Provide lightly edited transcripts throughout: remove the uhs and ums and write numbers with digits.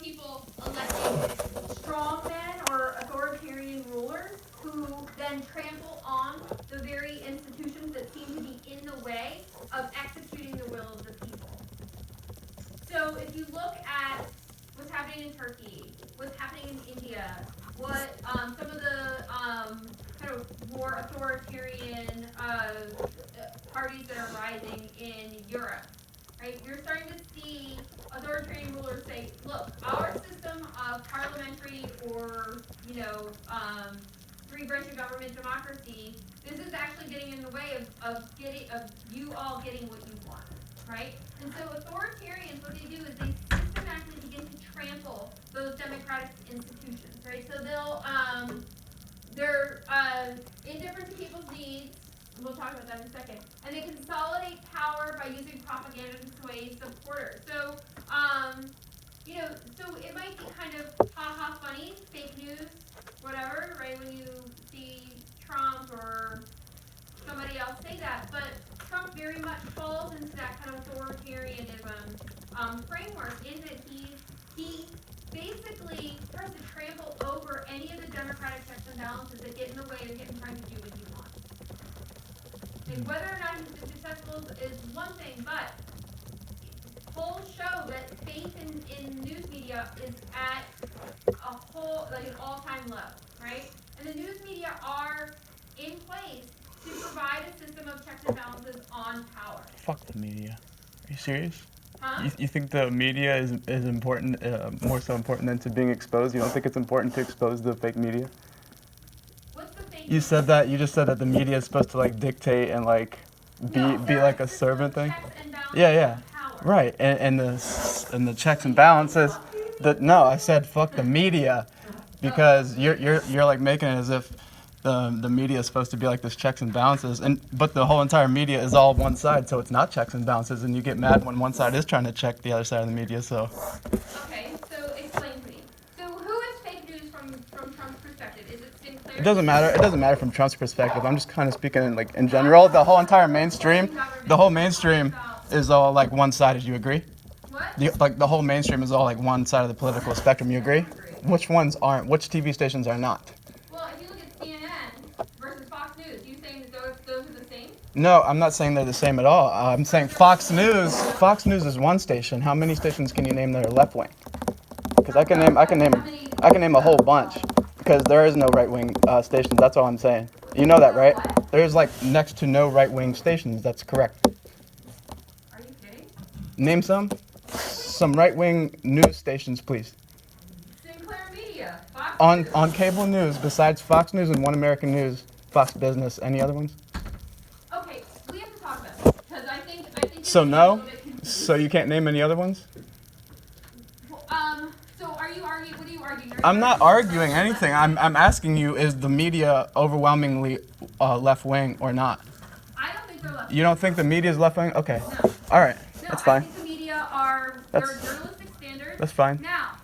people electing strong men or authoritarian rulers who then trample on the very institutions that seem to be in the way of executing the will of the people. So if you look at what's happening in Turkey, what's happening in India, what some of the kind of more authoritarian parties that are rising in Europe, right? You're starting to see authoritarian rulers say, look, our system of parliamentary or, three branch of government democracy, this is actually getting in the way of you all getting what you want, right? And so authoritarians, what they do is they systematically begin to trample those democratic institutions, right? So they're indifferent to people's needs. We'll talk about that in a second. And they consolidate power by using propaganda to sway supporters. So, so it might be kind of ha-ha funny, fake news, whatever, right? When you see Trump or somebody else say that, but Trump very much falls into that kind of authoritarianism framework in that he basically tries to trample over any of the democratic checks and balances that get in the way of him trying to do what he wants. And whether or not he's been successful is one thing, but polls show that faith in news media is at an all-time low, right? And the news media are in place to provide a system of checks and balances on power. Fuck the media. Are you serious? Huh? You think the media is important, more so important than to being exposed? You don't think it's important to expose the fake media? What's the fake? You said that. You just said that the media is supposed to like dictate and like be like a servant thing. Yeah. Right. And the checks and balances. No, I said fuck the media, because you're like making it as if the media is supposed to be like this checks and balances, but the whole entire media is all one side, so it's not checks and balances, and you get mad when one side is trying to check the other side of the media. So. Okay, so explain to me. So who is fake news from Trump's perspective? Is it Sinclair? It doesn't matter. It doesn't matter from Trump's perspective. I'm just kind of speaking in general. The whole entire mainstream, is all like one sided. You agree? What? The whole mainstream is all like one side of the political spectrum. You agree? Which ones aren't? Which TV stations are not? Well, if you look at CNN versus Fox News, you saying that those are the same? No, I'm not saying they're the same at all. I'm saying Fox News. Fox News is one station. How many stations can you name that are left wing? Because I can name a whole bunch. Because there is no right wing stations. That's all I'm saying. You know that, right? There's like next to no right wing stations. That's correct. Are you kidding? Name some right wing news stations, please. Sinclair Media, Fox On cable news, besides Fox News and One American News, Fox Business, any other ones? Okay, we have to talk about this because I think. So no. So you can't name any other ones? So are you arguing? What are you arguing? I'm not arguing anything. I'm asking you: is the media overwhelmingly left wing or not? I don't think they're left. You don't think the media is left wing? Okay. No. All right. No, That's fine. I think the media are their journalistic standards. That's fine. Now,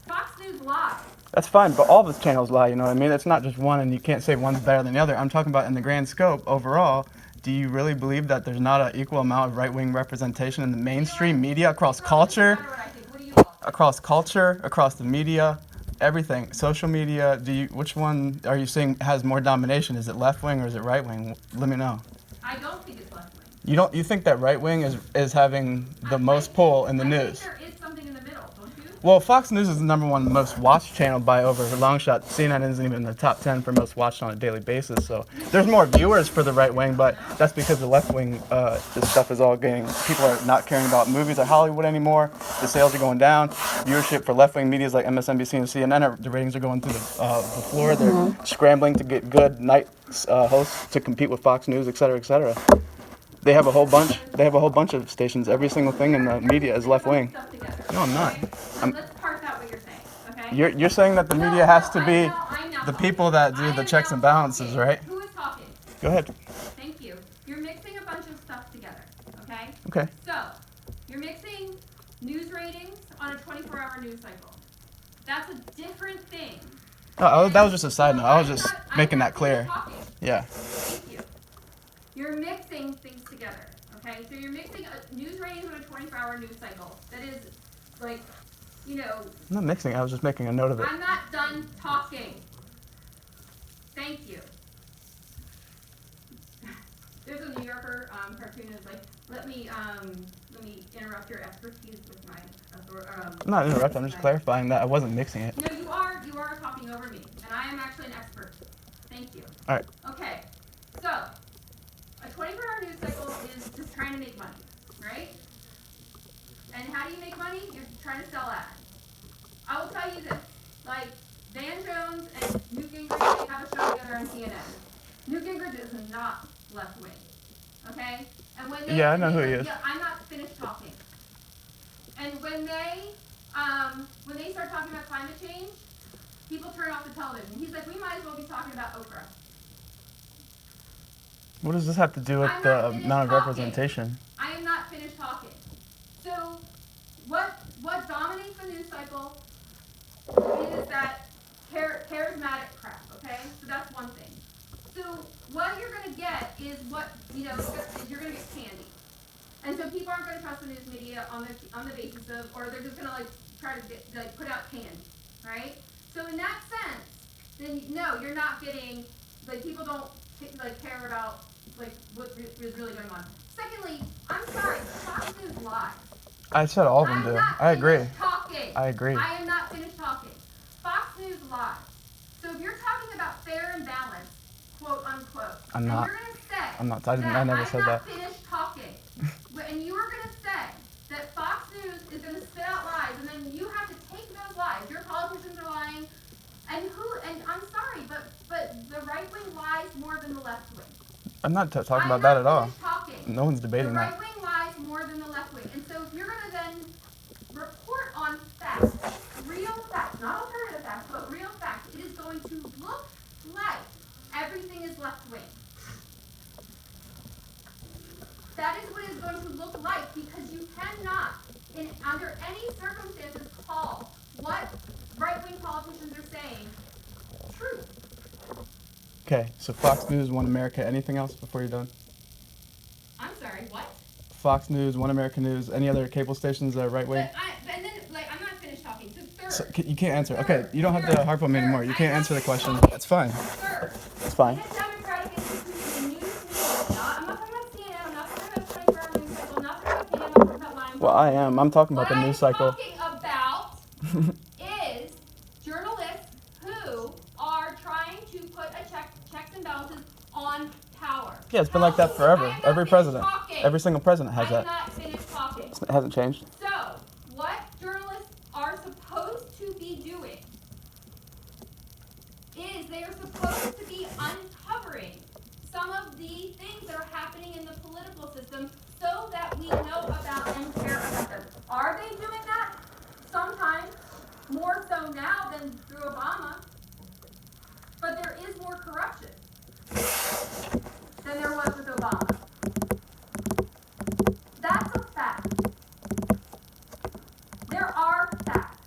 Fox News lies. That's fine, but all the channels lie, you know what I mean? It's not just one, and you can't say one's better than the other. I'm talking about in the grand scope, overall. Do you really believe that there's not an equal amount of right-wing representation in the mainstream media across culture? Across culture, across the media, everything, social media. Which one are you saying has more domination? Is it left-wing or is it right-wing? Let me know. I don't think it's left-wing. You think that right-wing is having the most pull in the news? I think there is something in the middle, don't you? Well, Fox News is the #1 most watched channel by over a long shot. CNN isn't even in the top 10 for most watched on a daily basis. So there's more viewers for the right wing, but that's because the left wing, this stuff is all getting, people are not caring about movies or Hollywood anymore. The sales are going down. Viewership for left wing media like MSNBC and CNN, the ratings are going through the floor. They're scrambling to get good night hosts to compete with Fox News, et cetera, et cetera. They have a whole bunch. They have a whole bunch of stations. Every single thing in the media is left wing. No, I'm not. Let's parse out what you're saying, okay? You're saying that the media has to be I'm now the people that do the checks and balances, right? Who is talking? Go ahead. Thank you. You're mixing a bunch of stuff together, okay? Okay. So, you're mixing news ratings on a 24-hour news cycle. That's a different thing. Oh, that was just a side note. I was just making that clear. Yeah. Thank you. You're mixing things together, okay? So you're mixing news ratings on a 24-hour news cycle that is like you know, I'm not mixing it. I was just making a note of it. I'm not done talking. Thank you. There's a New Yorker cartoon that's like, let me interrupt your expertise with my I'm not interrupting. I'm just clarifying that I wasn't mixing it. No, you are talking over me, and I am actually an expert. Thank you. All right. Okay, so a 24-hour news cycle is just trying to make money, right? And how do you make money? You're trying to sell ads. I will tell you this, like Van Jones and Newt Gingrich, they have a show together on CNN. Newt Gingrich is not left wing, okay? And when they, Yeah, I know who he is. Yeah, I'm not finished talking. And when they start talking about climate change, people turn off the television. He's like, we might as well be talking about Oprah. What does this have to do with I'm the not finished amount of talking. representation? I am not finished talking. So, what dominates the news cycle is that charismatic crap, okay? So that's one thing. So, what you're going to get is you're going to get candy. And so people aren't going to trust the news media on the basis of, or they're just going to try to put out candy, right? So in that sense, then no, you're not getting, people don't care about what is really going on. Secondly, I'm sorry, Fox News lies. I said all of them do. I agree. Talking. I agree. I am not finished talking. Fox News lies. So if you're talking about fair and balanced, quote unquote, I'm not. You're going to say I'm not. I never said that. I'm not finished talking. And you are going to say that Fox News is going to spit out lies, and then you have to take those lies. Your politicians are lying, and I'm sorry, but the right wing lies more than the left wing. I'm not talking about that at all. Talking. No one's debating the that. right wing lies more than the left wing, and so if you're going to then report on facts, real facts, not alternative facts, but real facts, it is going to look like everything is left wing. That is what it's going to look like, because you cannot, under any circumstances, call what right-wing politicians are saying true. Okay, so Fox News, One America. Anything else before you're done? I'm sorry, what? Fox News, One America News. Any other cable stations that are right wing? And then, I'm not finished talking. So, So, you can't answer. Okay, you don't have to harp on me anymore. You can't answer the question. That's fine. Sir, It's fine. Democratic institution, the news media. I'm not talking about CNN. I'm not talking about 24-hour news cycle. I'm not talking about CNN. I'm talking about lying. Well, I am. I'm talking about the news cycle. What I'm talking about is journalists who are trying to put checks and balances on power. Yeah, it's been like that forever. Every president. Talking. Every single president has I'm that. not finished talking. It hasn't changed. So, what journalists are supposed to be doing is they are supposed to be uncovering some of the things that are happening in the political system so that we know about and care about them. Are they doing that? Sometimes. More so now than through Obama. But there is more corruption than there was with Obama. That's a fact. There are facts.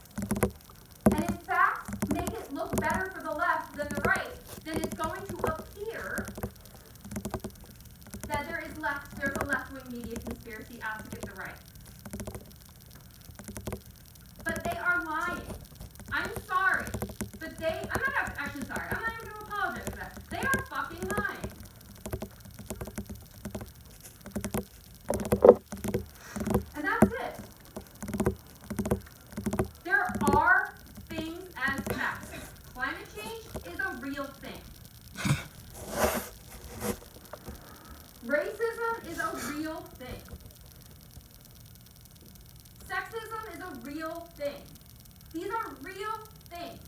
And if facts make it look better for the left than the right, then it's going to appear that there's a left-wing media conspiracy out to get the right. But they are lying. I'm sorry. But I'm not actually sorry. I'm not even going to apologize for that. They are fucking lying. And that's it. There are things as facts. Climate change is a real thing. Racism is a real thing. Sexism is a real thing. These are real things.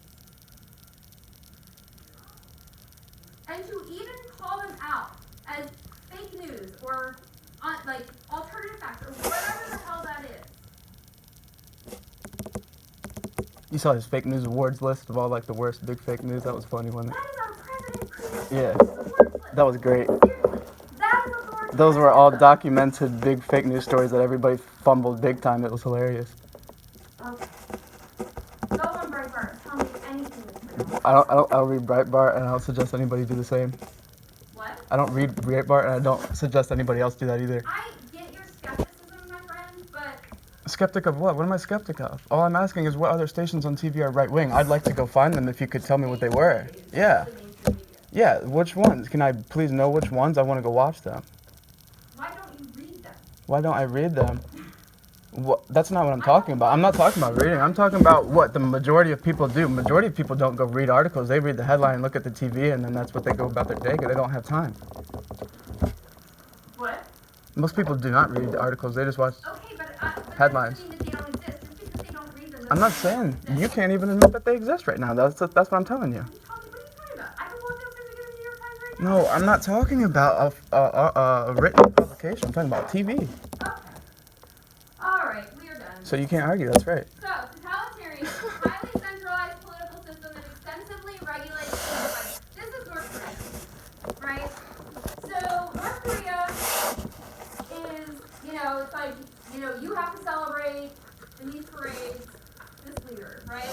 And to even call them out as fake news or alternative facts or whatever the hell that is. You saw his fake news awards list of all the worst big fake news. That was funny, wasn't it? That is our president. Yeah, that was great. Seriously, that is a Lord. Those were all documented big fake news stories that everybody fumbled big time. It was hilarious. Okay. Go on Breitbart. Tell me anything that's real. I don't read Breitbart, and I don't suggest anybody do the same. What? I don't read Breitbart, and I don't suggest anybody else do that either. I get your skepticism, my friend, but Skeptic of what? What am I skeptic of? All I'm asking is what other stations on TV are right wing. I'd like to go find them if you could tell me what they were. Yeah. Yeah, which ones? Can I please know which ones? I want to go watch them. Why don't you read them? Why don't I read them? What, that's not what I'm talking about. I'm not talking about reading. I'm talking about what the majority of people do. Majority of people don't go read articles. They read the headline, look at the TV, and then that's what they go about their day. 'Cause they don't have time. What? Most people do not read the articles. They just watch. Okay, but Headlines. that doesn't mean that they don't exist. Just because they don't read them. I'm not saying you can't even admit that they exist right now. That's what I'm telling you. What are you talking about? I can walk downstairs and get a New York Times right now. No, I'm not talking about a written publication. I'm talking about TV. Okay. All right, we are done. So you can't argue. That's right. So, totalitarian, highly centralized political system that extensively regulates civil rights. This is North Korea, right? So, North Korea is, it's like, you have to celebrate in these parades this leader, right?